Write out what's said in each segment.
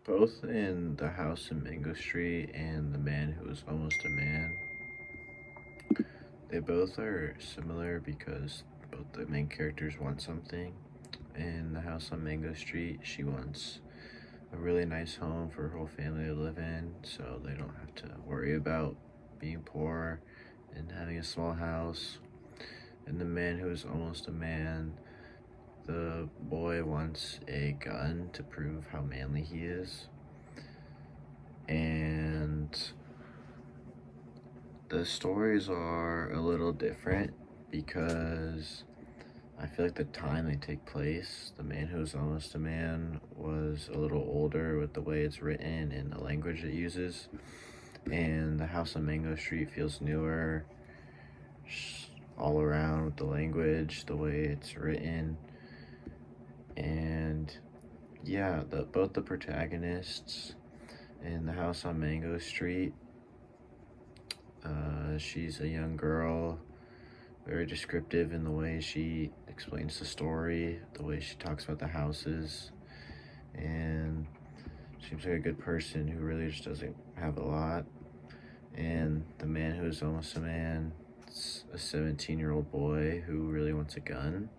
Both in The House in Mango Street and The Man Who Was Almost a Man, they both are similar because both the main characters want something. In The House on Mango Street, she wants a really nice home for her whole family to live in so they don't have to worry about being poor and having a small house. And The Man Who Was Almost a Man, the boy wants a gun to prove how manly he is. And the stories are a little different because I feel like the time they take place, The Man Who Was Almost a Man was a little older with the way it's written and the language it uses. And The House on Mango Street feels newer all around with the language, the way it's written. And yeah, both the protagonists in The House on Mango Street, she's a young girl, very descriptive in the way she explains the story, the way she talks about the houses, and seems like a good person who really just doesn't have a lot. And The Man Who Is Almost a Man, it's a 17-year-old boy who really wants a gun,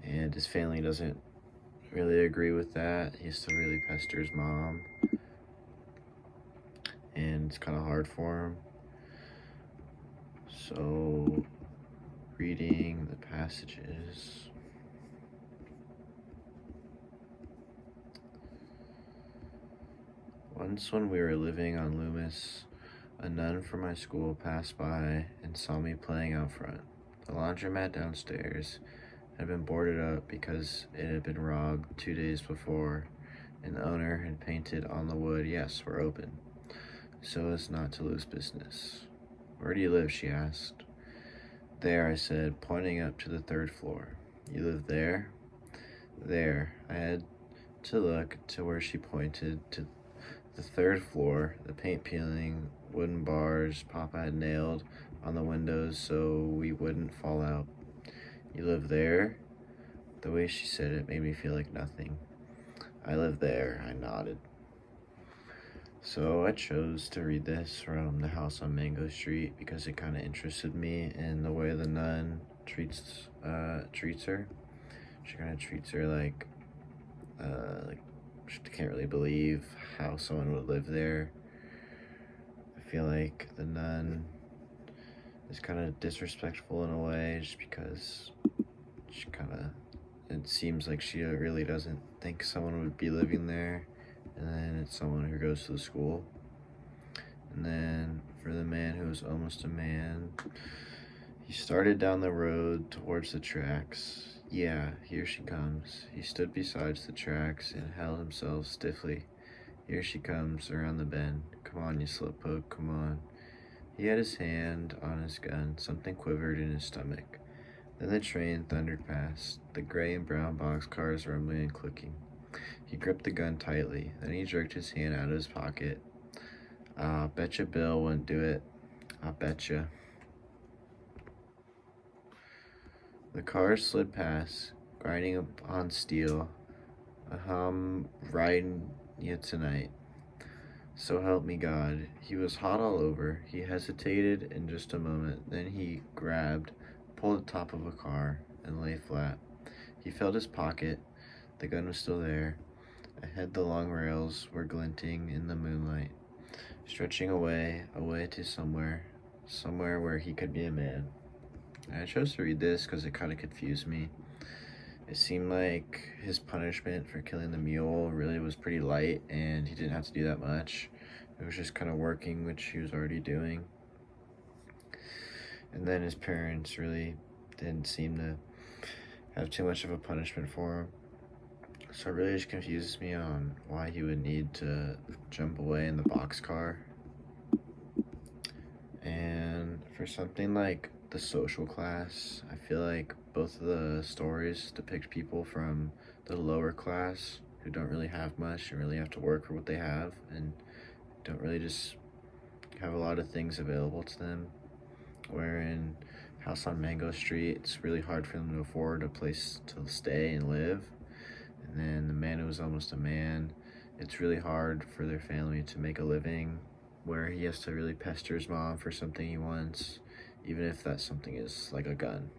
and his family doesn't really agree with that. He has to really pester his mom, and it's kind of hard for him. So, reading the passages. Once, when we were living on Loomis, a nun from my school passed by and saw me playing out front. The laundromat downstairs had been boarded up because it had been robbed 2 days before, and the owner had painted on the wood, "Yes, we're open," so as not to lose business. "Where do you live?" she asked. "There," I said, pointing up to the third floor. "You live there?" "There." I had to look to where she pointed to the third floor, the paint peeling, wooden bars Papa had nailed on the windows so we wouldn't fall out. "You live there?" The way she said it made me feel like nothing. "I live there," I nodded. So I chose to read this from The House on Mango Street because it kind of interested me in the way the nun treats her. She kind of treats her like she can't really believe how someone would live there. I feel like the nun is kind of disrespectful in a way just because she kind of, it seems like she really doesn't think someone would be living there, and then it's someone who goes to the school. And then for The Man Who Was Almost a Man, he started down the road towards the tracks. "Yeah, here she comes." He stood beside the tracks and held himself stiffly. "Here she comes around the bend. Come on, you slowpoke, come on." He had his hand on his gun. Something quivered in his stomach. Then the train thundered past, the gray and brown boxcars rumbling and clicking. He gripped the gun tightly. Then he jerked his hand out of his pocket. "Ah, betcha Bill wouldn't do it. I betcha." The cars slid past, grinding upon steel. A hum riding you tonight. So help me God. He was hot all over. He hesitated in just a moment. Then he grabbed, pulled the top of a car, and lay flat. He felt his pocket. The gun was still there. Ahead the long rails were glinting in the moonlight, stretching away to somewhere where he could be a man. And I chose to read this because it kind of confused me. It seemed like his punishment for killing the mule really was pretty light, and he didn't have to do that much. It was just kind of working, which he was already doing. And then his parents really didn't seem to have too much of a punishment for him. So it really just confuses me on why he would need to jump away in the boxcar. And for something like the social class, I feel like both of the stories depict people from the lower class who don't really have much and really have to work for what they have and don't really just have a lot of things available to them. Where in House on Mango Street, it's really hard for them to afford a place to stay and live. And then The Man Who Was Almost a Man, it's really hard for their family to make a living, where he has to really pester his mom for something he wants, even if that something is like a gun.